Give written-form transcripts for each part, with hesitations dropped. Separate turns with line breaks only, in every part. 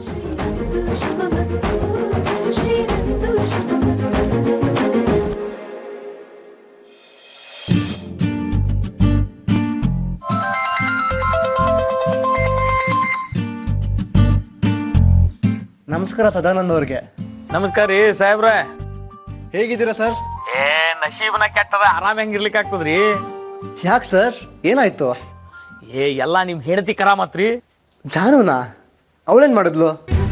ಶ್ರೀರಸ್ತು ಶುಭಮಸ್ತು ಶ್ರೀರಸ್ತು ಶುಭಮಸ್ತು.
ನಮಸ್ಕಾರ ಸದಾನಂದ್ ಅವ್ರಿಗೆ.
ನಮಸ್ಕಾರ ರೀ ಸಾಹೇಬ್ರ.
ಹೇಗಿದ್ದೀರಾ ಸರ್?
ನಶೀಬನ ಕೆಟ್ಟದ, ಆರಾಮ ಹೆಂಗಿರ್ಲಿಕ್ಕೆ ಆಗ್ತದ್ರಿ?
ಯಾಕೆ ಸರ್, ಏನಾಯ್ತು?
ಎಲ್ಲ ನಿಮ್ ಹೆಂಡತಿ ಕರಾಮತ್ರಿ.
ಜಾನುನಾ? ಅವಳೇನ್ ಮಾಡಿದ್ಲು?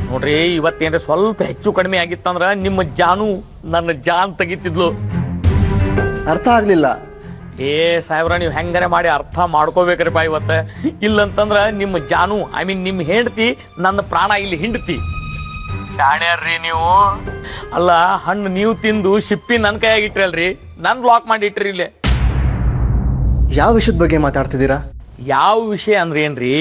ನೋಡ್ರಿ, ಇವತ್ತೇನ್ರಿ ಸ್ವಲ್ಪ ಹೆಚ್ಚು ಕಡಿಮೆ ಆಗಿತ್ತಂದ್ರ ನಿಮ್ಮ ಜಾನು ನನ್ನ ಜಾನ್ ತೆಗಿತಿದ್ಲು.
ಅರ್ಥ ಆಗ್ಲಿಲ್ಲ.
ಸಾಹೇಬ್ರ, ನೀವು ಹೆಂಗಾರೆ ಮಾಡಿ ಅರ್ಥ ಮಾಡ್ಕೋಬೇಕ್ರಿಪ್ಪ ಇವತ್ತ. ಇಲ್ಲಂತಂದ್ರ ನಿಮ್ಮ ಜಾನು ನಿಮ್ಮ ಹೆಂಡತಿ ನನ್ನ ಪ್ರಾಣ ಇಲ್ಲಿ ಹಿಂಡ್ತಿ. ಶಾಣ್ಯಾರ್ರಿ ನೀವು. ಅಲ್ಲ, ಹಣ್ಣು ನೀವು ತಿಂದು ಶಿಪ್ಪಿ ನನ್ನ ಕೈಯಾಗಿಟ್ರಲ್ರಿ, ನನ್ ಬ್ಲಾಕ್ ಮಾಡಿ ಇಟ್ರಿ ಇಲ್ಲೇ.
ಯಾವ ವಿಷಯದ ಬಗ್ಗೆ ಮಾತಾಡ್ತಿದ್ದೀರಾ?
ಯಾವ ವಿಷಯ ಅಂದ್ರೆ ಏನ್ರಿ?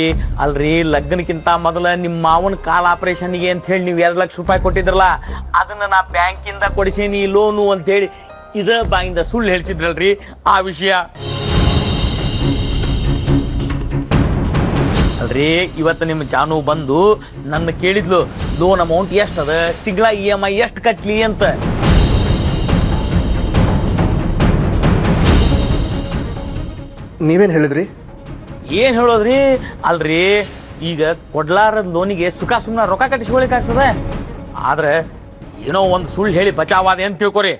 ಅಲ್ರಿ, ಲಗ್ನಕ್ಕಿಂತ ಮೊದಲ ನಿಮ್ಮ ಮಾವನ ಕಾಲ್ ಆಪರೇಷನ್ಗೆ ಅಂತ ಹೇಳಿ ನೀವು 2 ಲಕ್ಷ ರೂಪಾಯಿ ಕೊಟ್ಟಿದ್ರಲ್ಲ, ಅದನ್ನ ನಾ ಬ್ಯಾಂಕಿಂದ ಕೊಡಿಸೀನಿ ಲೋನು ಅಂತ ಹೇಳಿ ಇದ ಬಾಯಿಂದ ಸುಳ್ಳು ಹೇಳ್ಸಿದ್ರಲ್ರಿ, ಆ ವಿಷಯ. ಅಲ್ರಿ, ಇವತ್ತು ನಿಮ್ಮ ಜಾನು ಬಂದು ನನ್ನ ಕೇಳಿದ್ಲು, ಲೋನ್ ಅಮೌಂಟ್ ಎಷ್ಟು ಅದ, ತಿಂಗಳ EMI ಎಷ್ಟು ಕಟ್ಲಿ ಅಂತ.
ನೀವೇನ್ ಹೇಳಿದ್ರಿ?
ಏನ್ ಹೇಳೋದ್ರಿ? ಅಲ್ರಿ, ಈಗ ಕೊಡ್ಲಾರದ ಲೋನಿಗೆ ಸುಖ ಸುಮ್ಮನೆ ರೊಕ್ಕ ಕಟ್ಟಿಸ್ಕೊಳಿಕಾಗ್ತದೆ. ಆದ್ರೆ ಏನೋ ಒಂದು ಸುಳ್ಳು ಹೇಳಿ ಬಚಾವಾದೆ ಅಂತ ತಿಳ್ಕೊರಿ.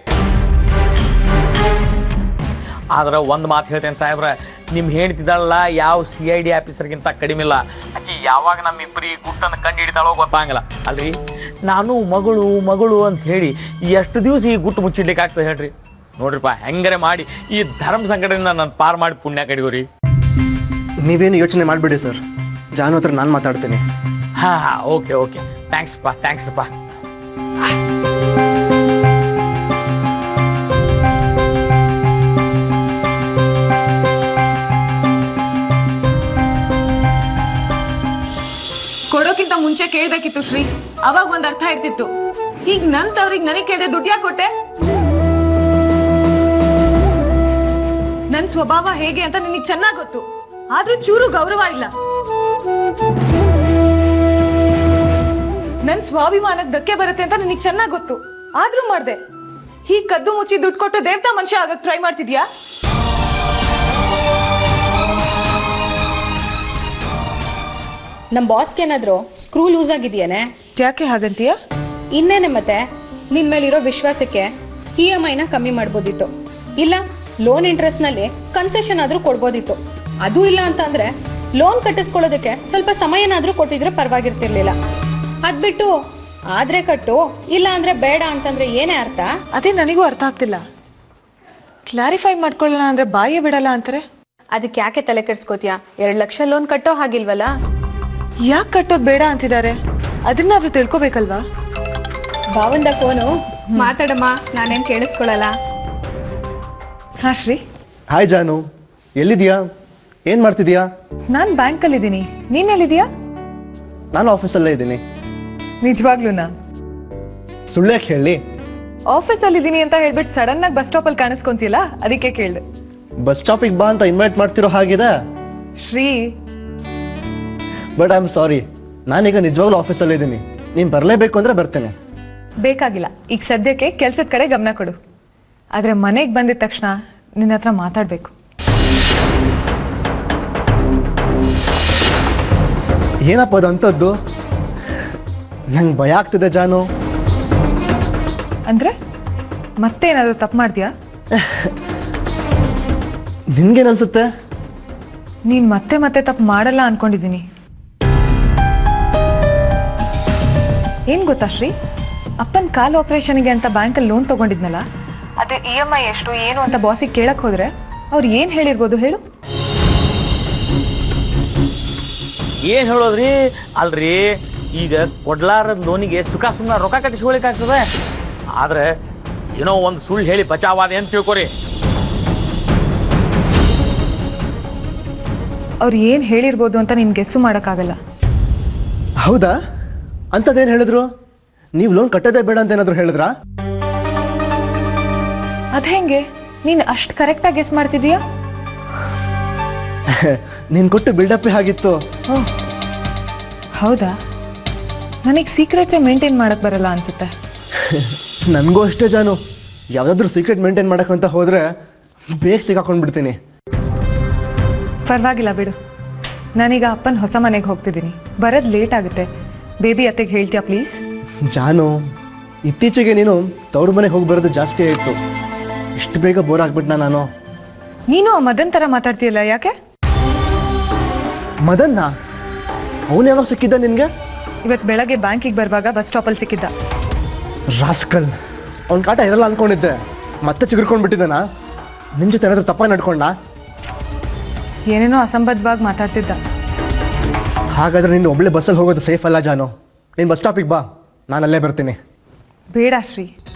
ಆದ್ರೆ ಒಂದು ಮಾತು ಹೇಳ್ತೇನೆ ಸಾಹೇಬ್ರ, ನಿಮ್ ಹೇಳ್ತಿದ್ದಾಳಲ್ಲ, ಯಾವ CID ಆಫೀಸರ್ಗಿಂತ ಕಡಿಮೆ ಇಲ್ಲ. ಆಕಿ ಯಾವಾಗ ನಮ್ಮಿಬ್ಬರಿ ಗುಟ್ಟನ್ನು ಕಂಡು ಹಿಡಿತಾಳೋ ಗೊತ್ತಾಗಲ್ಲ. ಅಲ್ರಿ, ನಾನು ಮಗಳು ಮಗಳು ಅಂತ ಹೇಳಿ ಎಷ್ಟು ದಿವಸ ಈ ಗುಟ್ಟು ಮುಚ್ಚಿಡ್ಲಿಕ್ಕೆ ಆಗ್ತದೆ ಹೇಳ್ರಿ? ನೋಡ್ರಿಪ್ಪ, ಹೆಂಗಾರೆ ಮಾಡಿ ಈ ಧರ್ಮ ಸಂಕಟದಿಂದ ನಾನು ಪಾರು ಮಾಡಿ ಪುಣ್ಯ ಕಡಿಗೋರಿ.
ನೀವೇನು ಯೋಚನೆ ಮಾಡಬೇಡಿ ಸರ್, ಜಾನು ಹತ್ರ ನಾನು ಮಾತಾಡ್ತೀನಿ.
ಹಾ, ಓಕೆ, ಥ್ಯಾಂಕ್ಸ್ ರೀ.
ಕೊಡೋಕ್ಕಿಂತ ಮುಂಚೆ ಕೇಳ್ಬೇಕಿತ್ತು ಶ್ರೀ, ಅವಾಗ ಒಂದ್ ಅರ್ಥ ಇರ್ತಿತ್ತು. ಈಗ ನಂತವ್ರಿಗೆ ನನಗೆ ಕೇಳ್ದೆ ದುಡ್ಡು ಯಾಕೆ ಕೊಟ್ಟೆ? ನನ್ ಸ್ವಭಾವ ಹೇಗೆ ಅಂತ ನಿನಗೆ ಚೆನ್ನಾಗ್ ಗೊತ್ತು, ಆದ್ರೂ ಚೂರು ಗೌರವ ಇಲ್ಲ. ನನ್ ಸ್ವಾಭಿಮಾನಕ್ಕೆ ಧಕ್ಕೆ ಬರುತ್ತೆ ಅಂತ ನಿನಗೆ ಚೆನ್ನಾಗ್ ಗೊತ್ತು, ಆದ್ರೂ ಮಾಡ್ದೆ. ಹೀಗ್ ಕದ್ದು ಮುಚ್ಚಿ ದುಡ್ಡು ಕೊಟ್ಟು ದೇವತಾ ಮನುಷ್ಯ ಆಗಕ್ ಟ್ರೈ ಮಾಡ್ತಿದ್ಯಾ?
ನಮ್ಮ ಬಾಸ್ಗೇನಾದ್ರೂ ಸ್ಕ್ರೂ ಲೂಸ್ ಆಗಿದೆಯೇನೆ?
ಯಾಕೆ ಹಾಗಂತೀಯ?
ಇನ್ನೇನೆ ಮತ್ತೆ, ನಿನ್ ಮೇಲಿರೋ ವಿಶ್ವಾಸಕ್ಕೆ EMIನ ಕಮ್ಮಿ ಮಾಡ್ಬೋದಿತ್ತು, ಇಲ್ಲ ಲೋನ್ ಇಂಟ್ರೆಸ್ಟ್ನಲ್ಲಿ ಕನ್ಸೆಷನ್ ಆದ್ರೂ ಕೊಡ್ಬೋದಿತ್ತು. ಅದು ಇಲ್ಲ ಅಂತಂದ್ರೆ ಲೋನ್ ಕಟ್ಟಿಸ್ಕೊಳ್ಳೋದಕ್ಕೆ ಸ್ವಲ್ಪ ಸಮಯನಾದ್ರೂ ಕೊಟ್ಟಿದ್ರೆ ಪರವಾಗಿರ್ತಿರ್ಲಿಲ್ಲ. ಅದ್ಬಿಟ್ಟು ಆದ್ರೆ ಕಟ್ಟು, ಇಲ್ಲ ಅಂದ್ರೆ ಬೇಡ ಅಂತಂದ್ರೆ ಏನೇ ಅರ್ಥ?
ಅದೇ ನನಗೂ ಅರ್ಥ ಆಗ್ತಿಲ್ಲ. ಕ್ಲಾರಿಫೈ ಮಾಡ್ಕೊಳ್ಳೋಣ ಅಂದ್ರೆ ಬಾಯೇ ಬಿಡಲ್ಲ ಅಂತಾರೆ.
ಅದಕ್ಕೆ ಯಾಕೆ ತಲೆ ಕೆಡ್ಸ್ಕೋತೀಯಾ? 2 ಲಕ್ಷ ಲೋನ್ ಕಟ್ಟೋ ಹಾಗಿಲ್ವಲ್ಲ?
ಯಾಕೆ ಕಟ್ಟೋದ್ ಬೇಡ ಅಂತಿದ್ದಾರೆ, ಅದನ್ನಾದ್ರೂ ತಿಳ್ಕೊಬೇಕಲ್ವಾ?
ಭಾವಂದ ಫೋನು ಮಾತಾಡಮ್ಮ, ನಾನೇನ್ ಕೇಳಿಸ್ಕೊಳಲ್ಲ.
ಹಾ ಶ್ರೀ.
ಹಾಯ್ ಜಾನು, ಎಲ್ಲಿದೀಯಾ? ಏನ್ ಮಾಡ್ತಿದೀಯಾ?
ನಾನ್ ಬ್ಯಾಂಕಲ್ಲಿ ಇದ್ದೀನಿ, ನೀನ್ ಎಲ್ಲಿದೀಯಾ?
ನಾನು ಆಫೀಸಲ್ಲೇ ಇದ್ದೀನಿ.
ನಿಜವಾಗ್ಲೂನಾ?
ಸುಳ್ಳ್ಯಾಕೆ ಹೇಳಿ?
ಆಫೀಸಲ್ಲಿ ಇದ್ದೀನಿ ಅಂತ ಹೇಳ್ಬಿಟ್ಟು ಸಡನ್ ಆಗಿ ಬಸ್ ಸ್ಟಾಪ್ ಅಲ್ಲಿ ಕಾಣಿಸ್ಕೊಂತಿಲ್ಲ, ಅದಕ್ಕೆ ಕೇಳ್ದೆ.
ಬಸ್ ಸ್ಟಾಪಿಗೆ ಬಾ ಅಂತ ಇನ್ವೈಟ್ ಮಾಡ್ತಿರೋ ಹಾಗಿದೆ.
Shri,
but I am sorry, ನಾನೀಗ ನಿಜವಾಗ್ಲೂ ಆಫೀಸಲ್ಲೇ ಇದ್ದೀನಿ. ನೀನು ಬರಲೇಬೇಕು ಅಂದ್ರೆ ಬರ್ತೇನೆ.
ಬೇಕಾಗಿಲ್ಲ, ಈಗ ಸದ್ಯಕ್ಕೆ ಕೆಲ್ಸದ ಕಡೆ ಗಮನ ಕೊಡು. ಆದ್ರೆ ಮನೆಗೆ ಬಂದಿದ ತಕ್ಷಣ ನಿನ್ನ ಹತ್ರ ಮಾತಾಡ್ಬೇಕು.
ಏನಪ್ಪ ಅದಂಥದ್ದು? ನಂಗೆ ಭಯ ಆಗ್ತಿದೆ ಜಾನು.
ಅಂದ್ರೆ ಮತ್ತೇನಾದ್ರು ತಪ್ಪು ಮಾಡ್ತೀಯಾ?
ನಿನ್ಗೇನನ್ಸುತ್ತೆ?
ನೀನ್ ಮತ್ತೆ ಮತ್ತೆ ತಪ್ಪು ಮಾಡಲ್ಲ ಅನ್ಕೊಂಡಿದ್ದೀನಿ. ಏನ್ ಗೊತ್ತಾ ಶ್ರೀ, ಅಪ್ಪನ್ ಕಾಲ್ ಆಪರೇಷನ್ಗೆ ಅಂತ ಬ್ಯಾಂಕಲ್ಲಿ ಲೋನ್ ತಗೊಂಡಿದ್ನಲ್ಲ, ಅದೇ EMI ಎಷ್ಟು ಏನು ಅಂತ ಬಾಸಿಗೆ ಕೇಳಕ್ ಹೋದ್ರೆ ಅವ್ರು ಏನ್ ಹೇಳಿರ್ಬೋದು ಹೇಳು?
ಏನ್ ಹೇಳೋದ್ರಿ? ಅಲ್ರಿ, ಈಗ ಕೊಡ್ಲಾರದ ಲೋನಿಗೆ ಸುಖ ಸುಮ್ಮನೆ ರೊಕ್ಕ ಕಟ್ಟಿಸ್ಕೊಳಿಕಾಗ್ತದೆ. ಆದ್ರೆ ಏನೋ ಒಂದು ಸುಳ್ಳು ಹೇಳಿ ಬಚಾವಾದೆ ಅಂತ ತಿಳ್ಕೊರಿ.
ಅವ್ರು ಏನ್ ಹೇಳಿರ್ಬೋದು ಅಂತ ನಿನ್ ಗೆಸ್ಸು ಮಾಡಕ್ಕಾಗಲ್ಲ.
ಹೌದಾ? ಅಂಥದ್ದೇನು ಹೇಳಿದ್ರು? ನೀವು ಲೋನ್ ಕಟ್ಟೋದೇ ಬೇಡ ಅಂತ ಏನಾದ್ರು ಹೇಳಿದ್ರಾ?
ಅದ್ ಹೆಂಗೆ ನೀನ್ ಅಷ್ಟು ಕರೆಕ್ಟಾಗಿ ಗೆಸ್ ಮಾಡ್ತಿದೀಯಾ?
ನೀನು ಕೊಟ್ಟು ಬಿಲ್ಡಪ್ಪೇ ಆಗಿತ್ತು.
ಹೌದಾ? ನನಗೆ ಸೀಕ್ರೆಟ್ಸೇ ಮೇಂಟೈನ್ ಮಾಡಕ್ಕೆ ಬರಲ್ಲ ಅನ್ಸುತ್ತೆ.
ನನಗೂ ಅಷ್ಟೇ ಜಾನು, ಯಾವುದಾದ್ರೂ ಸೀಕ್ರೆಟ್ ಮೇಂಟೈನ್ ಮಾಡೋಕ್ಕಂತ ಹೋದರೆ ಬೇಗ ಸಿಗಾಕೊಂಡ್ಬಿಡ್ತೀನಿ.
ಪರವಾಗಿಲ್ಲ ಬಿಡು, ನಾನೀಗ ಅಪ್ಪನ ಹೊಸ ಮನೆಗೆ ಹೋಗ್ತಿದ್ದೀನಿ, ಬರೋದು ಲೇಟ್ ಆಗುತ್ತೆ. ಬೇಬಿ ಅತ್ತೆಗೆ ಹೇಳ್ತೀಯಾ ಪ್ಲೀಸ್?
ಜಾನು, ಇತ್ತೀಚೆಗೆ ನೀನು ತವ್ರ ಮನೆಗೆ ಹೋಗಿ ಬರೋದು ಜಾಸ್ತಿ ಆಯಿತು. ಇಷ್ಟು ಬೇಗ ಬೋರ್ ಆಗ್ಬಿಟ್ನಾ ನಾನು?
ನೀನು ಆ ಮದನ್ ಥರ ಮಾತಾಡ್ತೀಯಲ್ಲ, ಯಾಕೆ?
ಮದನ್ನ? ಅವನು ಯಾವಾಗ ಸಿಕ್ಕಿದ್ದ ನಿನಗೆ?
ಇವತ್ತು ಬೆಳಗ್ಗೆ ಬ್ಯಾಂಕಿಗೆ ಬರುವಾಗ ಬಸ್ ಸ್ಟಾಪಲ್ಲಿ ಸಿಕ್ಕಿದ್ದ.
ರಾಸ್ಕಲ್, ಅವ್ನ ಕಾಟ ಇರಲ್ಲ ಅಂದ್ಕೊಂಡಿದ್ದೆ, ಮತ್ತೆ ಚಿಗುರ್ಕೊಂಡ್ಬಿಟ್ಟಿದ್ದಾನ? ನಿನ್ನ ಜೊತೆ ಏನಾದರೂ ತಪ್ಪಾಗಿ ನಡ್ಕೊಂಡ?
ಏನೇನೋ ಅಸಂಬದ್ಧವಾಗಿ ಮಾತಾಡ್ತಿದ್ದ.
ಹಾಗಾದ್ರೆ ನೀನು ಒಬ್ಬಳೆ ಬಸ್ಸಲ್ಲಿ ಹೋಗೋದು ಸೇಫ್ ಅಲ್ಲ ಜಾನು. ನೀನು ಬಸ್ ಸ್ಟಾಪಿಗೆ ಬಾ, ನಾನು ಅಲ್ಲೇ ಬರ್ತೀನಿ.
ಬೇಡ ಶ್ರೀ,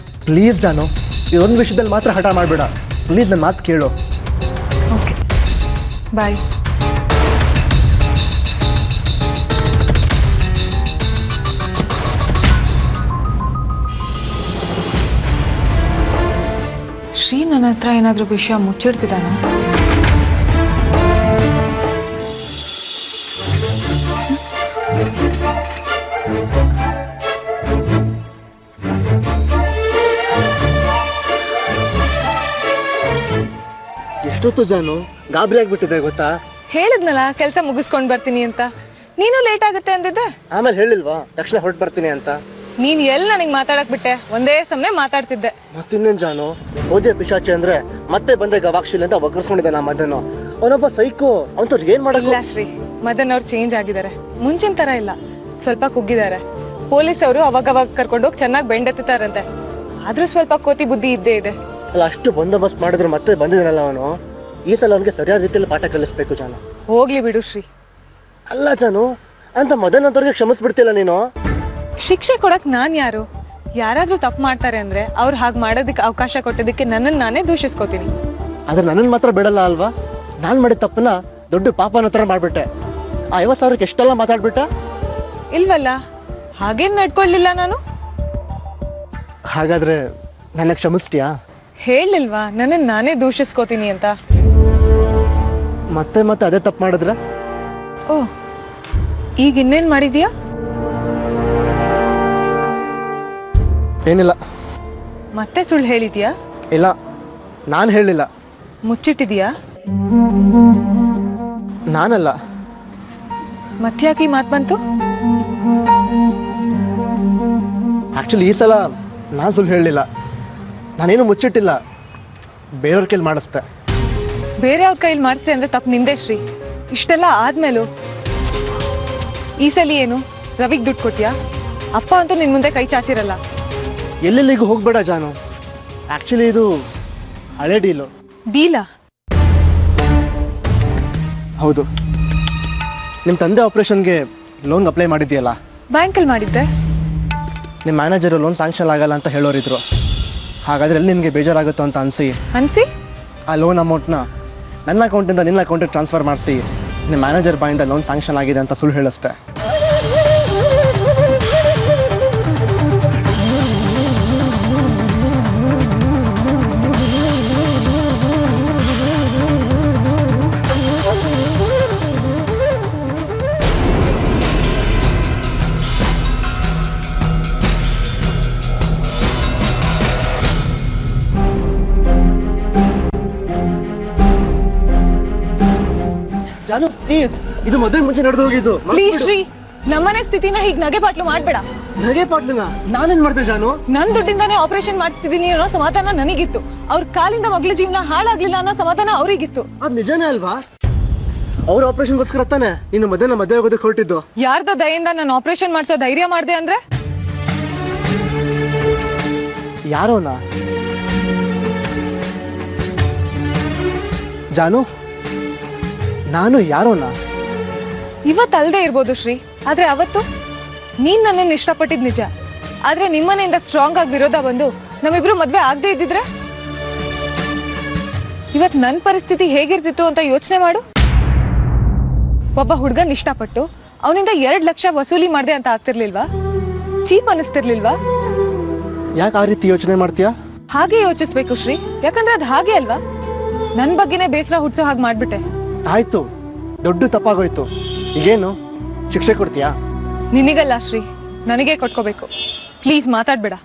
ಪ್ಲೀಸ್ ಜಾನು, ಇದೊಂದು ವಿಷಯದಲ್ಲಿ ಮಾತ್ರ ಹಠ ಮಾಡಬೇಡ. ಪ್ಲೀಸ್ ನನ್ನ ಮಾತು ಕೇಳು.
Okay bye. ಶ್ರೀ ನನ್ನ ಹತ್ರ ಏನಾದರೂ ವಿಷಯ ಮುಚ್ಚಿಡ್ತಿದ್ದಾನ?
ಎಷ್ಟೊತ್ತು ಜಾನು, ಗಾಬರಿ ಆಗ್ಬಿಟ್ಟಿದೆ ಗೊತ್ತಾ?
ಹೇಳಿದ್ನಲ್ಲ ಕೆಲಸ ಮುಗಿಸ್ಕೊಂಡು ಬರ್ತೀನಿ ಅಂತ. ನೀನು ಲೇಟ್ ಆಗುತ್ತೆ ಅಂದಿದ್ದೆ.
ಆಮೇಲೆ ಹೇಳಿಲ್ವಾ ತಕ್ಷಣ ಹೊರಟು ಬರ್ತೀನಿ ಅಂತ?
ನೀನು ಎಲ್ಲಿ ನನಗೆ ಮಾತಾಡಕ್ ಬಿಟ್ಟೆ? ಒಂದೇ ಸಮನೆ ಮಾತಾಡ್ತಿದ್ದೆ.
ಮತ್ತಿನ್ನೇನು ಜಾನು, ಓದಿಯ ಪಿಶಾಚಿ ಅಂದ್ರೆ ಮತ್ತೆ ಬಂದೆ ಗವಾಕ್ಷಿಲ್ ಅಂತ ಒಗ್ಗರ್ಸ್ಕೊಂಡಿದ್ದೆ ನಾ ಮದನು. ಅವನೊಬ್ಬ ಸೈಕೋ, ಅವನವ್ರು ಏನ್ ಮಾಡಲ್ಲ.
ಇಲ್ಲ ಶ್ರೀ, ಮದನ್ ಅವ್ರು ಚೇಂಜ್ ಆಗಿದ್ದಾರೆ, ಮುಂಚಿನ ತರ ಇಲ್ಲ, ಸ್ವಲ್ಪ ಕುಗ್ಗಿದ್ದಾರೆ. ಪೊಲೀಸ್ ಅವರು ಅವಾಗವಾಗ ಕರ್ಕೊಂಡೋಗಿ ಚೆನ್ನಾಗಿ ಬೆಂಡೆತ್ತಾರಂತೆ. ಆದ್ರೂ ಸ್ವಲ್ಪ ಕೋತಿ ಬುದ್ಧಿ ಇದ್ದೇ ಇದೆ.
ಅಲ್ಲ, ಅಷ್ಟು ಬಂದೋಬಸ್ತ್ ಮಾಡಿದ್ರು ಮತ್ತೆ ಬಂದಿದ್ದಾನಲ್ಲ ಅವನು. ಈ ಸಲ ಅವನಿಗೆ ಸರಿಯಾದ ರೀತಿಯಲ್ಲಿ ಪಾಠ ಕಲಿಸ್ಬೇಕು ಜಾನು.
ಹೋಗ್ಲಿ ಬಿಡು ಶ್ರೀ.
ಅಲ್ಲ ಜಾನು, ಅಂತ ಮದನ್ ಅಂತವ್ರಿಗೆ ಕ್ಷಮಿಸ್ಬಿಡ್ತಿಲ್ಲ ನೀನು?
ಶಿಕ್ಷೆ ಕೊಡಕ್ ನಾನ್ ಯಾರು? ಯಾರಾದ್ರೂ ತಪ್ಪು ಮಾಡ್ತಾರೆ ಅಂದ್ರೆ ಅವ್ರು ಹಾಗೆ ಮಾಡೋದಕ್ಕೆ ಅವಕಾಶ ಕೊಟ್ಟೋದಕ್ಕೆ ನನ್ನನ್ನು ನಾನೇ ದೂಷಿಸ್ಕೋತೀನಿ.
ಆದ್ರೆ ನನ್ನನ್ನು ಮಾತ್ರ ಬಿಡಲ್ಲ ಅಲ್ವಾ? ನಾನು ಮಾಡಿದ ತಪ್ಪನ್ನ ದೊಡ್ಡ ಪಾಪನ ಹತ್ರ ಮಾಡ್ಬಿಟ್ಟೆ. ಆ 50,000ಕ್ಕೆ ಎಷ್ಟೆಲ್ಲ ಮಾತಾಡ್ಬಿಟ್ಟ?
ಇಲ್ವಲ್ಲ, ಹಾಗೇನ್ ನಡ್ಕೊಳ್ಳಿಲ್ಲ ನಾನು.
ಹಾಗಾದ್ರೆ ನನ್ನ ಕ್ಷಮಿಸ್ತೀಯಾ?
ಹೇಳಿಲ್ವಾ ನನ್ನನ್ನು ನಾನೇ ದೂಷಿಸ್ಕೋತೀನಿ ಅಂತ?
ಮತ್ತೆ ಮತ್ತೆ ಅದೇ ತಪ್ಪು ಮಾಡಿದ್ರೆ?
ಓ, ಈಗ ಇನ್ನೇನ್ ಮಾಡಿದ್ಯಾ?
ಏನಿಲ್ಲ.
ಮತ್ತೆ ಸುಳ್ಳು ಹೇಳಿದ್ಯಾ?
ಇಲ್ಲ, ನಾನು ಹೇಳಿಲ್ಲ.
ಮುಚ್ಚಿಟ್ಟಿದ್ಯಾ?
ನಾನಲ್ಲ.
ಮತ್ತ್ಯಾಕೆ ಈ ಮಾತು ಬಂತು?
ಆ್ಯಕ್ಚುಲಿ ಈ ಸಲ ನಾನು ಸುಳ್ಳು ಹೇಳಲಿಲ್ಲ. ನಾನೇನು ಮುಚ್ಚಿಟ್ಟಿಲ್ಲ, ಬೇರೆಯವ್ರ ಕೈಲಿ ಮಾಡಿಸ್ದೆ.
ಬೇರೆಯವ್ರ ಕೈಲಿ ಮಾಡಿಸ್ದೆ ಅಂದ್ರೆ ತಪ್ಪು ನಿಂದೆ ಶ್ರೀ. ಇಷ್ಟೆಲ್ಲ ಆದ್ಮೇಲೂ ಈ ಸಲ ಏನು ರವಿಗೆ ದುಡ್ಡು ಕೊಟ್ಯಾ? ಅಪ್ಪ ಅಂತೂ ನಿನ್ ಮುಂದೆ ಕೈ ಚಾಚಿರಲ್ಲ.
ಎಲ್ಲೆಲ್ಲಿಗೂ ಹೋಗ್ಬೇಡ ಜಾನು. ಆ್ಯಕ್ಚುಲಿ ಇದು ಹಳೆ ಡೀಲು.
ಡೀಲಾ?
ಹೌದು. ನಿಮ್ಮ ತಂದೆ ಆಪ್ರೇಷನ್ಗೆ ಲೋನ್ ಅಪ್ಲೈ ಮಾಡಿದ್ಯಲ್ಲ,
ಬ್ಯಾಂಕಲ್ಲಿ ಮಾಡಿದ್ದೆ.
ನಿಮ್ಮ ಮ್ಯಾನೇಜರು ಲೋನ್ ಸ್ಯಾಂಕ್ಷನ್ ಆಗಲ್ಲ ಅಂತ ಹೇಳೋರಿದ್ರು. ಹಾಗಾದ್ರೆ ಎಲ್ಲಿ ನಿನಗೆ ಬೇಜಾರಾಗುತ್ತೋ ಅಂತ
ಅನ್ಸಿ
ಆ ಲೋನ್ ಅಮೌಂಟ್ನ ನನ್ನ ಅಕೌಂಟಿಂದ ನಿನ್ನ ಅಕೌಂಟಿಗೆ ಟ್ರಾನ್ಸ್ಫರ್ ಮಾಡಿಸಿ ನಿಮ್ಮ ಮ್ಯಾನೇಜರ್ ಬಾಯಿಂದ ಲೋನ್ ಸ್ಯಾಂಕ್ಷನ್ ಆಗಿದೆ ಅಂತ ಸುಳ್ಳು ಹೇಳಿಸ್ತೆ. ಜಾನು ಪ್ಲೀಸ್, ಇದು ಮದುವೆ ಮುಂಚೆ ನಡೆದು ಹೋಗಿದ್ದು.
ಪ್ಲೀಸ್ ಶ್ರೀ, ನಮ್ಮನೆ ಸ್ಥಿತಿನ ಹೀಗೆ ನಗೆ ಪಾಟ್ಲು ಮಾಡ್ಬೇಡ.
ನಗೆ ಪಾಟ್ಲನ ನಾನೇನ್ ಮಾಡ್ದೆ ಜಾನು?
ನನ್ ದುಡ್ಡಿಂದಾನೇ ಆಪರೇಷನ್ ಮಾಡಿಸ್ತಿದ್ದೀನಿ ಅನ್ನೋ ಸಮಾಧಾನ ನನಗಿತ್ತು. ಅವ್ರ ಕಾಲಿಂದ ಮಗಳ ಜೀವನ ಹಾಳಾಗ್ಲಿಲ್ಲ ಅನ್ನೋ ಸಮಾಧಾನ ಅವ್ರಿಗಿತ್ತು.
ಅದ್ ನಿಜಾನೇ ಅಲ್ವಾ? ಅವ್ರ ಆಪರೇಷನ್ಗೋಸ್ಕರ ತಾನೆ ನೀನು ಮದುವೆ ಆಗೋದಕ್ಕೆ ಹೊರಟಿದ್ದು.
ಯಾರ್ದೋ ದಯೆಯಿಂದ ನಾನು ಆಪರೇಷನ್ ಮಾಡಿಸೋ ಧೈರ್ಯ ಮಾಡ್ದೆ ಅಂದ್ರೆ?
ಯಾರೋನಾ? ಜಾನು, ನಾನು ಯಾರೋನಾ?
ಇವತ್ತು ಅಲ್ದೇ ಇರ್ಬೋದು ಶ್ರೀ, ಆದ್ರೆ ಅವತ್ತು ನೀನ್ ನನ್ನನ್ನು ಇಷ್ಟಪಟ್ಟಿದ್ ನಿಜ. ಆದ್ರೆ ನಿಮ್ಮನೆಯಿಂದ ಸ್ಟ್ರಾಂಗ್ ಆಗಿ ವಿರೋಧ ಬಂದು ನಮ್ಮಿಬ್ರು ಮದ್ವೆ ಆಗದೆ ಇದ್ದಿದ್ರೆ ಇವತ್ ನನ್ನ ಪರಿಸ್ಥಿತಿ ಹೇಗಿರ್ತಿತ್ತು ಅಂತ ಯೋಚನೆ ಮಾಡು. ಒಬ್ಬ ಹುಡುಗನ್ ಇಷ್ಟಪಟ್ಟು ಅವನಿಂದ 2 ಲಕ್ಷ ವಸೂಲಿ ಮಾಡ್ದೆ ಅಂತ ಆಗ್ತಿರ್ಲಿಲ್ವಾ? ಚೀಪ್ ಅನಿಸ್ತಿರ್ಲಿಲ್ವಾ?
ಯಾಕೆ ಆ ರೀತಿ ಯೋಚನೆ ಮಾಡ್ತೀಯಾ?
ಹಾಗೆ ಯೋಚಿಸ್ಬೇಕು ಶ್ರೀ, ಯಾಕಂದ್ರೆ ಅದು ಹಾಗೆ ಅಲ್ವಾ? ನನ್ ಬಗ್ಗೆನೇ ಬೇಸರ ಹುಡ್ಸೋ ಹಾಗೆ ಮಾಡ್ಬಿಟ್ಟೆ.
ಆಯ್ತು, ದೊಡ್ಡ ತಪ್ಪಾಗೋಯ್ತು. ಈಗೇನು ಶಿಕ್ಷೆ ಕೊಡ್ತೀಯಾ?
ನಿನಗಲ್ಲ ಶ್ರೀ, ನನಗೆ ಕೊಟ್ಕೋಬೇಕು. ಪ್ಲೀಸ್ ಮಾತಾಡಬೇಡ.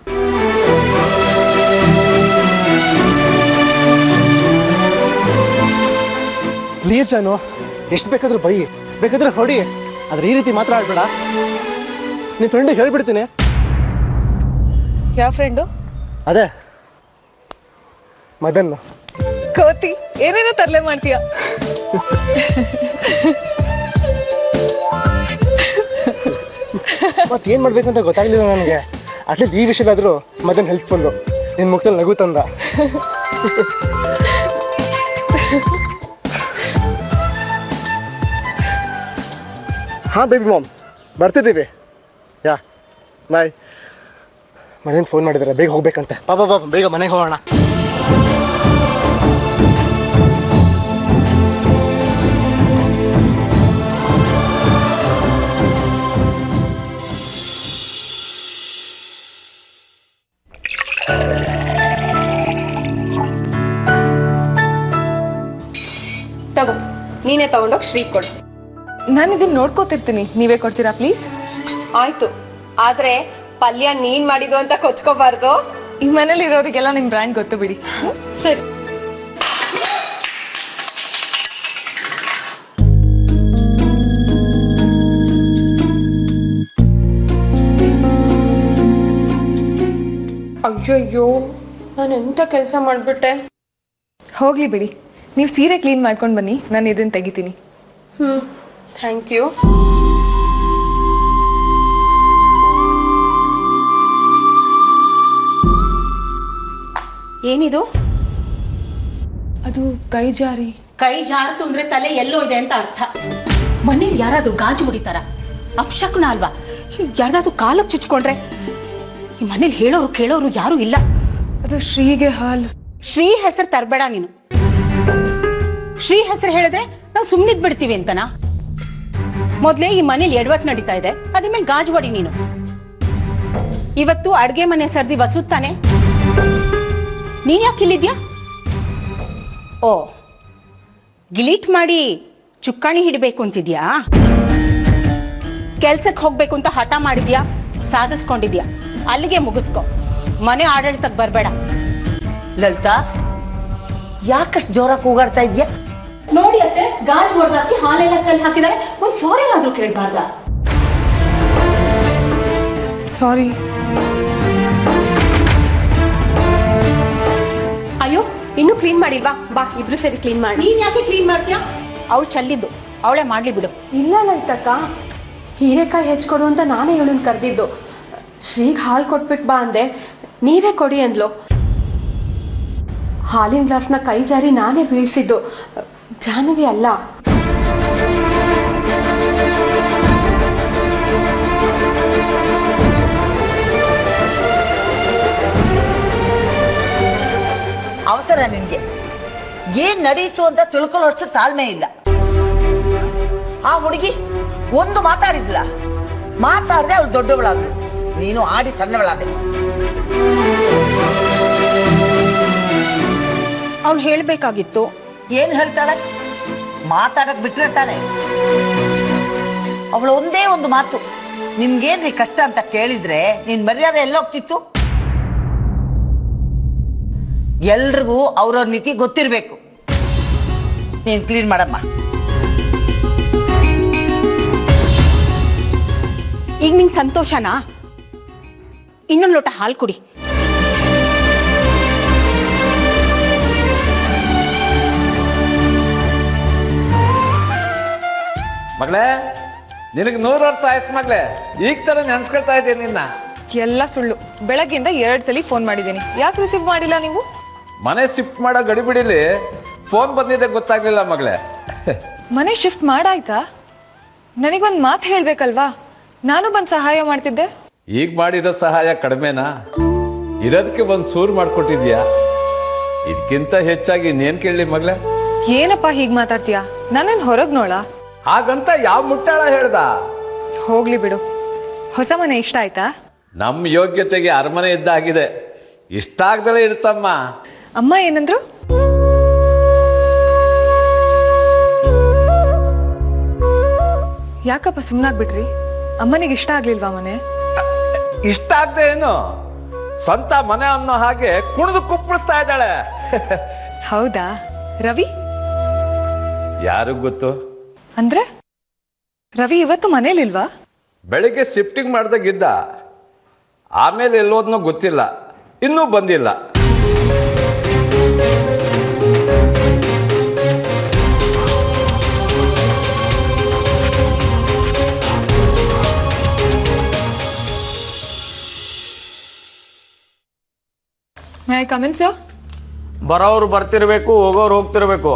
ಪ್ಲೀಸ್ ಜಾನು, ಎಷ್ಟು ಬೇಕಾದ್ರೂ ಬೈ, ಬೇಕಾದ್ರೆ ಹೊಡಿ, ಆದ್ರೆ ಈ ರೀತಿ ಮಾತ್ರ ಆಡ್ಬೇಡ. ನಿನ್ನ ಫ್ರೆಂಡಿಗೆ ಹೇಳ್ಬಿಡ್ತೀನಿ.
ಯಾವ ಫ್ರೆಂಡು?
ಅದೇ ಮದನ್.
ಕೋತಿ, ಏನೇನೋ ತರಲೆ ಮಾಡ್ತೀಯ.
ಮತ್ತೇನು ಮಾಡ್ಬೇಕು ಅಂತ ಗೊತ್ತಾಗ್ಲಿಲ್ಲ ನನಗೆ. ಅಟ್ಲೀಸ್ಟ್ ಈ ವಿಷಯದಾದರೂ ಮದನ್ ಹೆಲ್ಪ್ಫುಲ್ಲು. ನಿನ್ನ ಮುಖದಲ್ಲಿ ನಗು ತಂದ. ಹಾಂ ಬೇಬಿ ಮಾಮ್, ಬರ್ತಿದ್ದೀವಿ. ಯಾ ಬಾಯ್. ಮನೇಲಿ ಫೋನ್ ಮಾಡಿದ್ದಾರೆ, ಬೇಗ ಹೋಗ್ಬೇಕಂತೆ. ಪಾಪ ಬೇಗ ಮನೆಗೆ ಹೋಗೋಣ.
ತಗೋ, ನೀನೇ ತಗೊಂಡೋಗಿ ಶ್ರೀ ಕೊಡು.
ನಾನು ಇದನ್ನ ನೋಡ್ಕೋತಿರ್ತೀನಿ, ನೀವೇ ಕೊಡ್ತೀರಾ ಪ್ಲೀಸ್?
ಆಯ್ತು, ಆದ್ರೆ ಪಲ್ಯ ನೀನ್ ಮಾಡಿದ್ದು ಅಂತ ಕೊಚ್ಕೋಬಾರ್ದು.
ಈ ಮನೇಲಿ ಇರೋರಿಗೆಲ್ಲ ನಿಮ್ಮ ಬ್ರ್ಯಾಂಡ್ ಗೊತ್ತು ಬಿಡಿ.
ಸರಿ. ಅಯ್ಯಯ್ಯೋ, ನಾನು ಎಂತ ಕೆಲಸ ಮಾಡ್ಬಿಟ್ಟೆ.
ಹೋಗ್ಲಿ ಬಿಡಿ, ನೀವು ಸೀರೆ ಕ್ಲೀನ್ ಮಾಡ್ಕೊಂಡು ಬನ್ನಿ, ನಾನು ಇದನ್ನು ತೆಗಿತೀನಿ.
Thank you.
ಏನಿದು?
ಅದು ಕೈ ಜಾರಿ.
ಕೈ ಜಾರತು ಅಂದ್ರೆ ತಲೆ ಎಲ್ಲೋ ಇದೆ ಅಂತ ಅರ್ಥ. ಮನೇಲಿ ಯಾರಾದ್ರೂ ಗಾಜು ಹೊಡಿತಾರ? ಅಪಶಕುನ ಅಲ್ವಾ? ಯಾರ್ದಾದ್ರೂ ಕಾಲಕ್ಕೆ ಚುಚ್ಕೊಂಡ್ರೆ? ಈ ಮನೇಲಿ ಹೇಳೋರು ಕೇಳೋರು ಯಾರು ಇಲ್ಲ.
ಅದು ಶ್ರೀಗೆ ಹಾಲು.
ಶ್ರೀ ಹೆಸರು ತರಬೇಡ ನೀನು. ಶ್ರೀ ಹೆಸರು ಹೇಳಿದ್ರೆ ನಾವು ಸುಮ್ಮನಿದ್ ಬಿಡ್ತೀವಿ ಅಂತನಾ? ಮೊದ್ಲೇ ಈ ಮನೇಲಿ ಎಡವಟ್ ನಡೀತಾ ಇದೆ, ಅದ್ರ ಮೇಲೆ ಗಾಜು ಹೊಡಿ ನೀನು. ಇವತ್ತು ಅಡ್ಗೆ ಮನೆ ಸರ್ದಿ ವಸುತ್ತಾನೆ, ನೀನ್ ಯಾಕೆ ಇಲ್ಲಿದ್ಯಾ? ಓ, ಗಿಲೀಟ್ ಮಾಡಿ ಚುಕ್ಕಾಣಿ ಹಿಡಿಬೇಕು ಅಂತಿದ್ಯಾ? ಕೆಲ್ಸಕ್ಕೆ ಹೋಗ್ಬೇಕು ಅಂತ ಹಠ ಮಾಡಿದ್ಯಾ, ಸಾಧಿಸ್ಕೊಂಡಿದ್ಯಾ? ಅಲ್ಲಿಗೆ ಮುಗಿಸ್ಕೊ, ಮನೆ ಆಡಳಿತಕ್ಕೆ ಬರಬೇಡ.
ಲಲಿತಾ, ಯಾಕಷ್ಟು ಜೋರಾಗಿ ಕೂಗಾಡ್ತಾ ಇದ್ಯಾ?
ನೋಡಿ ಅತ್ತೆ, ಗಾಜ್ ಹೊಡೆದಾಕಿ ಹಾಲೆಲ್ಲ ಚೆಲ್ಲಿ ಹಾಕಿದ್ದಾರೆ, ಒಂದ್ ಸಾರಿ ಏನಾದ್ರೂ ಕೇಳ್ಬಾರ್ದ?
ಸಾರಿ.
ಅಯ್ಯೋ, ಇನ್ನೂ ಕ್ಲೀನ್ ಮಾಡಿಲ್ವಾ? ಬಾ, ಇಬ್ರು ಸರಿ ಕ್ಲೀನ್ ಮಾಡಿ.
ನೀನ್ ಯಾಕೆ ಕ್ಲೀನ್ ಮಾಡ್ತೀಯಾ? ಅವಳು ಚೆಲ್ಲಿದ್ದು, ಅವಳೇ ಮಾಡ್ಲಿ ಬಿಡು.
ಇಲ್ಲ ಲಲಿತಕ್ಕ, ಹೀರೆಕಾಯಿ ಹೆಚ್ಕೊಡು ಅಂತ ನಾನೇ ಇವಳನ್ನ ಕರೆದಿದ್ದು. ಶ್ರೀಗ್ ಹಾಲು ಕೊಟ್ಬಿಟ್ಟು ಬಾ ಅಂದೆ, ನೀವೇ ಕೊಡಿ ಅಂದ್ಲು. ಹಾಲಿನ ಗ್ಲಾಸ್ನ ಕೈ ಜಾರಿ ನಾನೇ ಬೀಳ್ಸಿದ್ದು, ಜಾಹ್ನವಿ ಅಲ್ಲ.
ಅವಸರ ನಿನ್ಗೆ. ಏನ್ ನಡೀತು ಅಂತ ತಿಳ್ಕೊಳ್ಳೋಷ್ಟು ತಾಳ್ಮೆ ಇಲ್ಲ. ಆ ಹುಡುಗಿ ಒಂದು ಮಾತಾಡಿದ್ಲ, ಮಾತಾಡದೆ ಅವಳು ದೊಡ್ಡವಳಾದ್ಲು, ನೀನು ಆಡಿ ಸಣ್ಣವಳಾದೆ.
ಅವ್ಳು ಹೇಳ್ಬೇಕಾಗಿತ್ತು.
ಏನ್ ಹೇಳ್ತಾಳೆ? ಮಾತಾಡಕ್ ಬಿಟ್ರೆ ತಾನೆ. ಅವಳು ಒಂದೇ ಒಂದು ಮಾತು, ನಿಮ್ಗೇನ್ರಿ ಕಷ್ಟ ಅಂತ ಕೇಳಿದ್ರೆ ನಿನ್ ಮರ್ಯಾದೆ ಎಲ್ಲೋಗ್ತಿತ್ತು? ಎಲ್ರಿಗೂ ಅವ್ರವ್ರ ನೀತಿ ಗೊತ್ತಿರ್ಬೇಕು. ನೀನ್ ಕ್ಲೀನ್ ಮಾಡಮ್ಮ.
ಈಗ ನಿಂಗೆ ಸಂತೋಷನಾ? ಇನ್ನೊಂದು ಲೋಟ ಹಾಲು ಕುಡಿ.
ಮಗಳೇ, ನಿನಗೆ 100 ವರ್ಷ ಆಯ್ತು ಮಗಳೇ. ಈಗ ತರ ನೆನ್ಸ್ಕೊಳ್ತಾ ಇದ್ದೀನಿ ನಿನ್ನ.
ಎಲ್ಲ ಸುಳ್ಳು. ಬೆಳಗ್ಗೆಯಿಂದ 2 ಸಲ ಫೋನ್ ಮಾಡಿದ್ದೀನಿ, ಯಾಕೆ ರಿಸೀವ್ ಮಾಡಿಲ್ಲ ನೀವು?
ಮನೆ ಶಿಫ್ಟ್ ಮಾಡೋ ಗಡಿಬಿಡಿಲಿ ಫೋನ್ ಬಂದಿದ್ದೆ ಗೊತ್ತಾಗ್ಲಿಲ್ಲ ಮಗಳೇ.
ಮನೆ ಶಿಫ್ಟ್ ಮಾಡಾಯ್ತಾ? ನನಗೊಂದು ಮಾತು ಹೇಳ್ಬೇಕಲ್ವಾ? ನಾನು ಬಂದು ಸಹಾಯ ಮಾಡ್ತಿದ್ದೆ.
ಈಗ ಮಾಡಿರೋ ಸಹಾಯ ಕಡಿಮೆನಾ? ಇರೋದಕ್ಕೆ ಒಂದು ಸೂರು ಮಾಡ್ಕೊಟ್ಟಿದ್ಯಾ. ಇದಕ್ಕಿಂತ ಹೆಚ್ಚಾಗಿ ಇನ್ನೇನು ಕೇಳಲಿ ಮಗಳೇ?
ಏನಪ್ಪ ಹೀಗೆ ಮಾತಾಡ್ತೀಯಾ? ನಾನೇನು ಹೊರಗೆ ನೋಡ?
ಹಾಗಂತ ಯಾವ ಮುಟ್ಟಾಳ ಹೇಳ್ದ?
ಹೋಗ್ಲಿ ಬಿಡು. ಹೊಸ ಮನೆ ಇಷ್ಟ ಆಯ್ತಾ?
ನಮ್ಮ ಯೋಗ್ಯತೆಗೆ ಅರಮನೆ ಇದ್ದಾಗಿದೆ. ಇಷ್ಟ ಆಗ್ದಲೇ ಇರ್ತಮ್ಮ.
ಅಮ್ಮ ಏನಂದ್ರು? ಯಾಕಪ್ಪ ಸುಮ್ಮನಾಗ್ಬಿಟ್ರಿ? ಅಮ್ಮನಿಗೆ ಇಷ್ಟ ಆಗ್ಲಿಲ್ವಾ ಮನೆ?
ಇಷ್ಟ ಆಗದೆ ಏನು ಸ್ವಂತ ಮನೆ ಅನ್ನೋ ಹಾಗೆ ಕುಣಿದು ಕುಪ್ಪಳಿಸ್ತಾ ಇದ್ದಾಳೆ.
ಹೌದಾ ರವಿ?
ಯಾರಿಗ್ ಗೊತ್ತು?
ಅಂದ್ರೆ ರವಿ ಇವತ್ತು ಮನೇಲಿಲ್ವಾ?
ಬೆಳಿಗ್ಗೆ ಶಿಫ್ಟಿಂಗ್ ಮಾಡ್ದಾಗಿದ್ದ, ಆಮೇಲೆ ಎಲ್ಲೋದ್ನೋ ಗೊತ್ತಿಲ್ಲ, ಇನ್ನೂ ಬಂದಿಲ್ಲ.
My I come in sir?
ಬರೋರು ಬರ್ತಿರ್ಬೇಕು, ಹೋಗೋರು ಹೋಗ್ತಿರ್ಬೇಕು.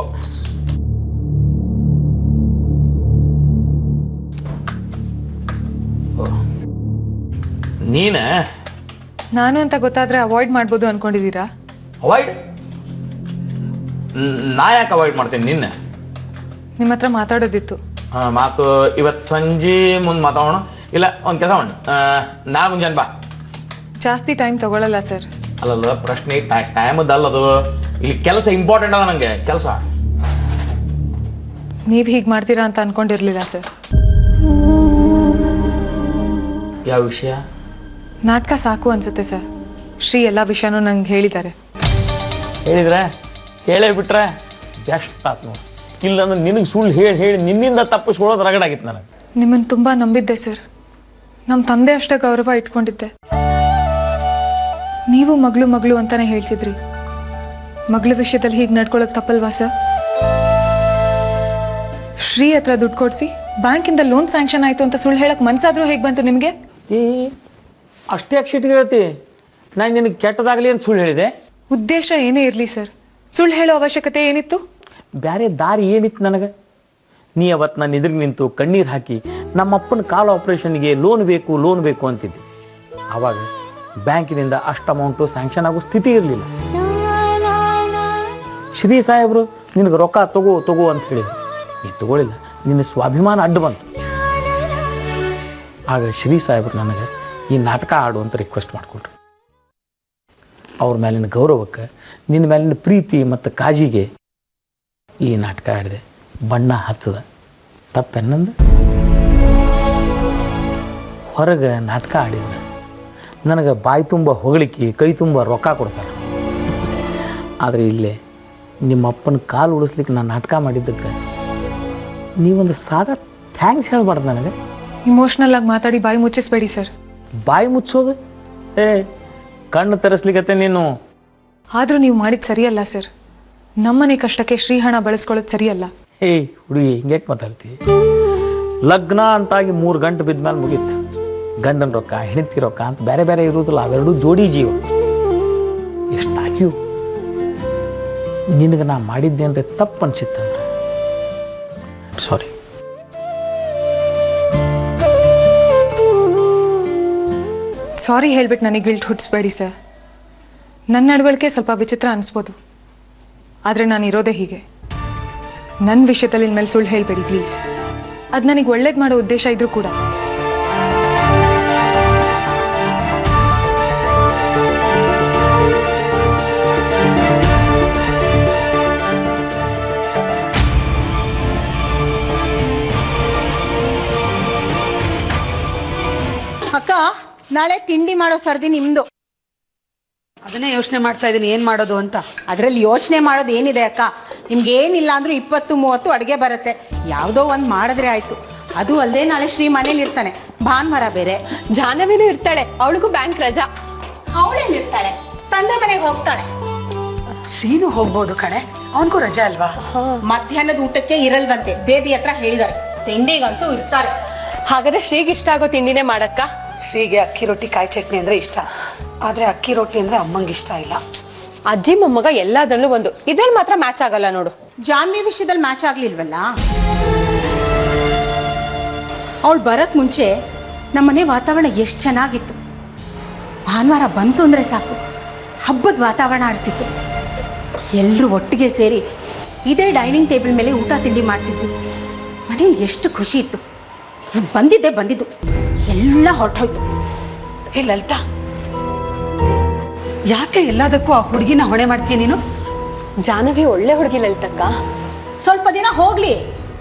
ನೀನ
ನಾನು ಅಂತ ಗೊತ್ತಾದ್ರೆ ಅವಾಯ್ಡ್ ಮಾಡ್ಬೋದು ಅನ್ಕೊಂಡಿದ್ದೀರಾ?
ಅವಾಯ್ಡ್? ನಾ ಯಾಕೆ ಅವಾಯ್ಡ್ ಮಾಡ್ತೀನಿ ನಿನ್ನ?
ನಿಮ್ಮ ಹತ್ರ ಮಾತಾಡೋದಿತ್ತು.
ಮಾತು ಇವತ್ತು ಸಂಜೆ ಮುಂದೆ ಮಾತಾಡೋಣ. ಇಲ್ಲ ಒಂದು ಕೆಲಸ ಮಾಡಿ, ನಾ ಮುಂಜಾನೆ ಬಾ.
ಜಾಸ್ತಿ ಟೈಮ್ ತಗೊಳ್ಳಲ್ಲ ಸರ್.
ಅಲ್ಲಲ್ಲ ಪ್ರಶ್ನೆ ಟೈಮದಲ್ಲದು. ಇಲ್ಲಿ ಕೆಲಸ ಇಂಪಾರ್ಟೆಂಟ್ ಅದ ನನಗೆ, ಕೆಲಸ.
ನೀವು ಹೀಗೆ ಮಾಡ್ತೀರಾ ಅಂತ ಅನ್ಕೊಂಡಿರ್ಲಿಲ್ಲ ಸರ್.
ಯಾವ ವಿಷಯ?
ನಾಟಕ ಸಾಕು ಅನ್ಸುತ್ತೆ ಸರ್. ಶ್ರೀ ಎಲ್ಲ ವಿಷಯನೂ ನಂಗೆ ಹೇಳಿದ್ದಾರೆ.
ಹೇಳಿದ್ರೆ ಹೇಳೇ ಬಿಟ್ರೆ ಬೆಸ್ಟ್ ಆತು ನೋಡಿ. ಇಲ್ಲಾಂದ್ರೆ ನಿನಗೆ ಸುಳ್ಳು ಹೇಳಿ ಹೇಳಿ ನಿನ್ನಿಂದ ತಪ್ಪಿಸ್ಕೊಳ್ಳೋದು ರಗಡಾಗಿತ್ತು ನನಗೆ.
ನಿಮ್ಮನ್ನು ತುಂಬ ನಂಬಿದ್ದೆ ಸರ್. ನಮ್ಮ ತಂದೆ ಅಷ್ಟೇ ಗೌರವ ಇಟ್ಕೊಂಡಿದ್ದೆ. ನೀವು ಮಗಳು ಮಗಳು ಅಂತಾನೆ ಹೇಳ್ತಿದ್ರಿ. ಮಗಳ ವಿಷಯದಲ್ಲಿ ಹೀಗೆ ನಡ್ಕೊಳ್ಳೋದು ತಪ್ಪಲ್ವಾ ಸರ್? ಶ್ರೀ ಹತ್ರ ದುಡ್ಡು ಕೊಡಿಸಿ ಬ್ಯಾಂಕಿಂದ ಲೋನ್ ಸ್ಯಾಂಕ್ಷನ್ ಆಯಿತು ಅಂತ ಸುಳ್ಳು ಹೇಳಕ್ಕೆ ಮನಸ್ಸಾದ್ರೂ ಹೇಗೆ ಬಂತು ನಿಮಗೆ?
ಅಷ್ಟೇ ಅಕ್ಷಿಟ್ಟಿಗೆ ಹೇಳ್ತಿ? ನಾನು ನಿನಗೆ ಕೆಟ್ಟದಾಗಲಿ ಅಂತ ಸುಳ್ಳು ಹೇಳಿದೆ?
ಉದ್ದೇಶ ಏನೇ ಇರಲಿ ಸರ್, ಸುಳ್ಳು ಹೇಳೋ ಅವಶ್ಯಕತೆ ಏನಿತ್ತು?
ಬೇರೆ ದಾರಿ ಏನಿತ್ತು ನನಗೆ? ನೀ ಅವತ್ತು ನಾನು ಎದುರು ನಿಂತು ಕಣ್ಣೀರು ಹಾಕಿ ನಮ್ಮಪ್ಪನ ಕಾಲು ಆಪ್ರೇಷನ್ಗೆ ಲೋನ್ ಬೇಕು ಅಂತಿದ್ದೆ. ಆವಾಗ ಬ್ಯಾಂಕಿನಿಂದ ಅಷ್ಟು ಅಮೌಂಟು ಸ್ಯಾಂಕ್ಷನ್ ಆಗೋ ಸ್ಥಿತಿ ಇರಲಿಲ್ಲ. ಶ್ರೀ ಸಾಹೇಬರು ನಿನಗೆ ರೊಕ್ಕ ತಗೋ ಅಂತ ಹೇಳಿದ್ರು. ನೀ ತಗೊಳ್ಳಿಲ್ಲ, ನಿನ್ನ ಸ್ವಾಭಿಮಾನ ಅಡ್ಡು ಬಂತು. ಆಗ ಶ್ರೀ ಸಾಹೇಬರು ನನಗೆ ಈ ನಾಟಕ ಆಡು ಅಂತ ರಿಕ್ವೆಸ್ಟ್ ಮಾಡಿಕೊಟ್ರು. ಅವ್ರ ಮೇಲಿನ ಗೌರವಕ್ಕೆ, ನಿನ್ನ ಮೇಲಿನ ಪ್ರೀತಿ ಮತ್ತು ಕಾಜಿಗೆ ಈ ನಾಟಕ ಆಡಿದೆ. ಬಣ್ಣ ಹಚ್ಚದ ತಪ್ಪೆನ್ನಂದು ಹೊರಗೆ ನಾಟಕ ಆಡಿದ್ರೆ ನನಗೆ ಬಾಯಿ ತುಂಬ ಹೊಗಳಿಕೆ, ಕೈ ತುಂಬ ರೊಕ್ಕ ಕೊಡ್ತಾರೆ. ಆದರೆ ಇಲ್ಲೇ ನಿಮ್ಮಪ್ಪನ ಕಾಲು ಉಳಿಸ್ಲಿಕ್ಕೆ ನಾನು ನಾಟಕ ಮಾಡಿದ್ದಕ್ಕೆ ನೀವೊಂದು ಸಾದಾ ಥ್ಯಾಂಕ್ಸ್ ಹೇಳ್ಬಾರ್ದು ನನಗೆ.
ಇಮೋಷ್ನಲ್ ಆಗಿ ಮಾತಾಡಿ ಬಾಯಿ ಮುಚ್ಚಿಸ್ಬೇಡಿ ಸರ್.
ಬಾಯಿ ಮುಚ್ಚೋದು? ಕಣ್ಣು ತರಿಸ್ಲಿಕ್ಕತ್ತೆ ನೀನು.
ಆದರೂ ನೀವು ಮಾಡಿದ್ದು ಸರಿಯಲ್ಲ ಸರ್. ನಮ್ಮನೆ ಕಷ್ಟಕ್ಕೆ ಶ್ರೀ ಹಣ ಬಳಸ್ಕೊಳ್ಳೋದು ಸರಿಯಲ್ಲ.
ಹುಡುಗಿ ಹಿಂಗ್ಯಾಕೆ ಮಾತಾಡ್ತೀವಿ? ಲಗ್ನ ಅಂತಾಗಿ 3 ಗಂಟೆ ಬಿದ್ದ ಮೇಲೆ ಮುಗೀತು. ಗಂಡನ ರೊಕ್ಕ, ಹೆಂಡತಿ ರೊಕ್ಕ ಅಂತ ಬೇರೆ ಬೇರೆ ಇರೋದಿಲ್ಲ. ಅವೆರಡು ಜೋಡಿ ಜೀವ. ಎಷ್ಟಾಗ್ಯೂ ನಿನಗೆ ನಾ ಮಾಡಿದ್ದೆ ಅಂದರೆ ತಪ್ಪು ಅನ್ಸಿತ್ತಂದ್ರೆ ಸಾರಿ.
ಸಾರಿ ಹೇಳ್ಬಿಟ್ಟು ನನಗೆ ಗಿಲ್ಟ್ ಹುಟ್ಟಿಸ್ಬೇಡಿ ಸರ್. ನನ್ನ ನಡವಳಿಕೆ ಸ್ವಲ್ಪ ವಿಚಿತ್ರ ಅನಿಸ್ಬೋದು, ಆದರೆ ನಾನು ಇರೋದೇ ಹೀಗೆ. ನನ್ನ ವಿಷಯದಲ್ಲಿ ಇನ್ಮೇಲೆ ಸುಳ್ಳು ಹೇಳಬೇಡಿ ಪ್ಲೀಸ್. ಅದು ನನಗೆ ಒಳ್ಳೇದು ಮಾಡೋ ಉದ್ದೇಶ ಇದ್ರೂ ಕೂಡ.
ಅಕ್ಕ, ನಾಳೆ ತಿಂಡಿ ಮಾಡೋ ಸರ್ದಿ ನಿಮ್ದು.
ಅದನ್ನೇ ಯೋಚನೆ ಮಾಡ್ತಾ ಇದ್ದೀನಿ, ಏನು ಮಾಡೋದು ಅಂತ.
ಅದರಲ್ಲಿ ಯೋಚನೆ ಮಾಡೋದು ಏನಿದೆ ಅಕ್ಕ? ನಿಮ್ಗೆ ಏನಿಲ್ಲ ಅಂದ್ರೂ 20-30 ಅಡುಗೆ ಬರುತ್ತೆ. ಯಾವುದೋ ಒಂದು ಮಾಡಿದ್ರೆ ಆಯ್ತು. ಅದು ಅಲ್ಲದೆ ನಾಳೆ ಶ್ರೀ ಮನೇಲಿ ಇರ್ತಾನೆ, ಭಾನುವಾರ ಬೇರೆ.
ಜಾಹ್ನವಿನೂ ಇರ್ತಾಳೆ, ಅವಳಿಗೂ ಬ್ಯಾಂಕ್ ರಜಾ.
ಅವಳೇನಿರ್ತಾಳೆ, ತಂದೆ ಮನೆಗೆ ಹೋಗ್ತಾಳೆ.
ಶ್ರೀನು ಹೋಗ್ಬೋದು ಕಣೆ, ಅವನಿಗೂ ರಜಾ ಅಲ್ವಾ?
ಮಧ್ಯಾಹ್ನದ ಊಟಕ್ಕೆ ಇರಲ್ವಂತೆ, ಬೇಬಿ ಹತ್ರ ಹೇಳಿದ್ದಾರೆ. ತಿಂಡಿಗಂತೂ ಇರ್ತಾರೆ.
ಹಾಗಾದ್ರೆ ಶ್ರೀಗೆ ಇಷ್ಟ ಆಗೋ ತಿಂಡಿನೇ ಮಾಡಕ್ಕ?
ಶ್ರೀಗೆ ಅಕ್ಕಿ ರೊಟ್ಟಿ ಕಾಯಿ ಚಟ್ನಿ ಅಂದರೆ ಇಷ್ಟ, ಆದರೆ ಅಕ್ಕಿ ರೊಟ್ಟಿ ಅಂದರೆ ಅಮ್ಮಂಗೆ ಇಷ್ಟ ಇಲ್ಲ.
ಅಜ್ಜಿ ಮೊಮ್ಮಗ ಎಲ್ಲದರಲ್ಲೂ ಒಂದು, ಇದ್ರಲ್ಲಿ ಮಾತ್ರ ಮ್ಯಾಚ್ ಆಗಲ್ಲ ನೋಡು.
ಜಾನ್ವಿ ವಿಷಯದಲ್ಲಿ ಮ್ಯಾಚ್ ಆಗ್ಲಿಲ್ವಲ್ಲ. ಅವಳು ಬರಕ್ ಮುಂಚೆ ನಮ್ಮನೆ ವಾತಾವರಣ ಎಷ್ಟು ಚೆನ್ನಾಗಿತ್ತು. ಭಾನುವಾರ ಬಂತು ಅಂದರೆ ಸಾಕು, ಹಬ್ಬದ ವಾತಾವರಣ ಆಡ್ತಿತ್ತು. ಎಲ್ಲರೂ ಒಟ್ಟಿಗೆ ಸೇರಿ ಇದೇ ಡೈನಿಂಗ್ ಟೇಬಲ್ ಮೇಲೆ ಊಟ ತಿಂಡಿ ಮಾಡ್ತಿದ್ವಿ. ಮನೇಲಿ ಎಷ್ಟು ಖುಷಿ ಇತ್ತು. ಬಂದಿದ್ದು ಎಲ್ಲ ಹೊರಟೋಯ್ತು.
ಹೇ ಲಲಿತಾ, ಯಾಕೆ ಎಲ್ಲದಕ್ಕೂ ಆ ಹುಡುಗಿನ ಹೊಣೆ ಮಾಡ್ತೀಯ ನೀನು?
ಜಾಹ್ನವಿ ಒಳ್ಳೆ ಹುಡುಗಿ ಲಲಿತಕ್ಕ.
ಸ್ವಲ್ಪ ದಿನ ಹೋಗ್ಲಿ,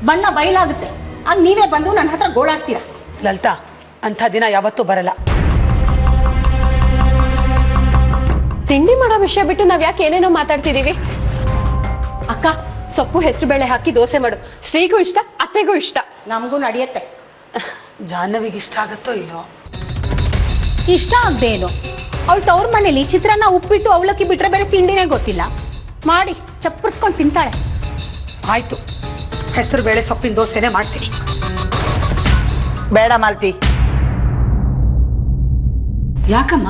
ಬಣ್ಣ ಬಯಲಾಗುತ್ತೆ. ಆಗ ನೀವೇ ಬಂದು ನನ್ನ ಹತ್ರ ಗೋಳಾಡ್ತೀರಾ.
ಲಲಿತಾ, ಅಂಥ ದಿನ ಯಾವತ್ತೂ ಬರಲ್ಲ.
ತಿಂಡಿ ಮಾಡೋ ವಿಷಯ ಬಿಟ್ಟು ನಾವ್ ಯಾಕೆ ಏನೇನೋ ಮಾತಾಡ್ತಿದೀವಿ. ಅಕ್ಕ, ಸೊಪ್ಪು ಹೆಸರು ಬೇಳೆ ಹಾಕಿ ದೋಸೆ ಮಾಡು. ಶ್ರೀಗೂ ಇಷ್ಟ, ಅತ್ತೆಗೂ ಇಷ್ಟ.
ನಮಗೂ ನಡೆಯುತ್ತೆ.
ಜಾಹ್ನವಿಗೆ ಇಷ್ಟ ಆಗುತ್ತೋ ಇಲ್ವೋ?
ಇಷ್ಟ ಆಗದೇನು, ಅವಳು ತವ್ರ ಮನೇಲಿ ಚಿತ್ರಾನ್ನ ಉಪ್ಪಿಟ್ಟು ಅವಲಕ್ಕಿ ಬಿಟ್ರೆ ಬೇರೆ ತಿಂಡಿನೇ ಗೊತ್ತಿಲ್ಲ. ಮಾಡಿ ಚಪ್ಪರ್ಸ್ಕೊಂಡು ತಿಂತಾಳೆ.
ಆಯ್ತು, ಹೆಸರು ಬೇಳೆ ಸೊಪ್ಪಿನ ದೋಸೆನೇ ಮಾಡ್ತೀನಿ.
ಬೇಡ ಮಾಲ್ತಿ.
ಯಾಕಮ್ಮ,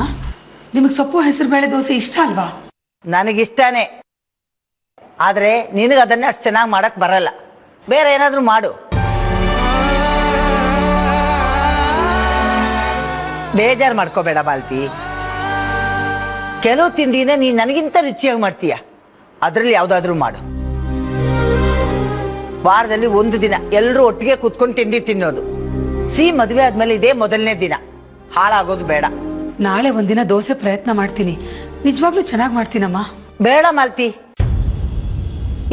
ನಿಮಗೆ ಸೊಪ್ಪು ಹೆಸರು ಬೇಳೆ ದೋಸೆ ಇಷ್ಟ ಅಲ್ವಾ?
ನನಗಿಷ್ಟನೇ, ಆದರೆ ನಿನಗೆ ಅದನ್ನೇ ಅಷ್ಟು ಚೆನ್ನಾಗಿ ಮಾಡಕ್ಕೆ ಬರಲ್ಲ. ಬೇರೆ ಏನಾದರೂ ಮಾಡು. ಬೇಜಾರು ಮಾಡ್ಕೋಬೇಡ ಮಾಲ್ತಿ. ಕೆಲವು ತಿಂಡಿನ ನೀನು ನನಗಿಂತ ರುಚಿಯಾಗಿ ಮಾಡ್ತೀಯ, ಅದರಲ್ಲಿ ಯಾವುದಾದ್ರೂ ಮಾಡು. ವಾರದಲ್ಲಿ ಒಂದು ದಿನ ಎಲ್ಲರೂ ಒಟ್ಟಿಗೆ ಕೂತ್ಕೊಂಡು ತಿಂಡಿ ತಿನ್ನೋದು. ಮದುವೆ ಆದ್ಮೇಲೆ ಇದೇ ಮೊದಲನೇ ದಿನ. ಹಾಳಾಗೋದು ಬೇಡ.
ನಾಳೆ ಒಂದಿನ ದೋಸೆ ಪ್ರಯತ್ನ ಮಾಡ್ತೀನಿ. ನಿಜವಾಗ್ಲೂ ಚೆನ್ನಾಗಿ ಮಾಡ್ತೀನಮ್ಮ.
ಬೇಡ ಮಾಲ್ತಿ,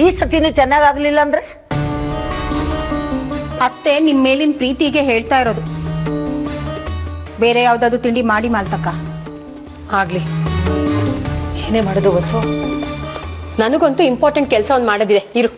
ಈ ಸತಿನೂ ಚೆನ್ನಾಗಾಗ್ಲಿಲ್ಲ ಅಂದ್ರೆ?
ಅತ್ತೆ ನಿಮ್ಮ ಮೇಲಿನ ಪ್ರೀತಿಗೆ ಹೇಳ್ತಾ ಇರೋದು. ಬೇರೆ ಯಾವ್ದಾದ್ರು ತಿಂಡಿ ಮಾಡಿ ಮಾಲ್ತಕ್ಕ.
ಆಗ್ಲಿ, ಏನೇ ಮಾಡೋದು ವಸು?
ನನಗಂತೂ ಇಂಪಾರ್ಟೆಂಟ್ ಕೆಲಸ ಒಂದು ಮಾಡೋದಿದೆ, ಇರು.